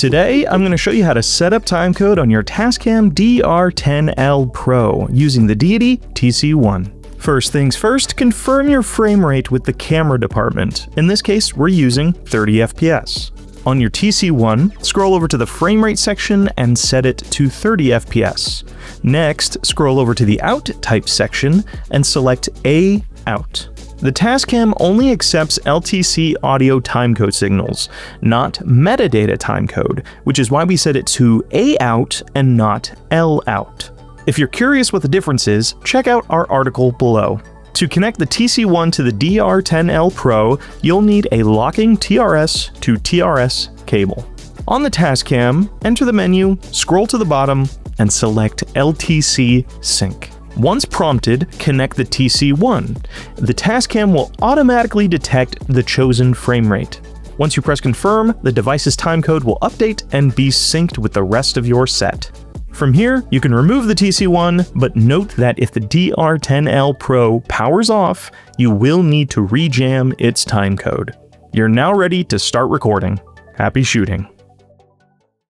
Today, I'm going to show you how to set up timecode on your Tascam DR-10L Pro using the Deity TC-1. First things first, confirm your frame rate with the camera department. In this case, we're using 30 FPS. On your TC-1, scroll over to the frame rate section and set it to 30 FPS. Next, scroll over to the Out Type section and select A Out. The Tascam only accepts LTC audio timecode signals, not metadata timecode, which is why we set it to A Out and not L Out. If you're curious what the difference is, check out our article below. To connect the TC-1 to the DR-10L Pro, you'll need a locking TRS to TRS cable. On the Tascam, enter the menu, scroll to the bottom, and select LTC Sync. Once prompted, connect the TC-1. The Tascam will automatically detect the chosen frame rate. Once you press confirm, the device's timecode will update and be synced with the rest of your set. From here, you can remove the TC-1, but note that if the DR-10L Pro powers off, you will need to rejam its timecode. You're now ready to start recording. Happy shooting.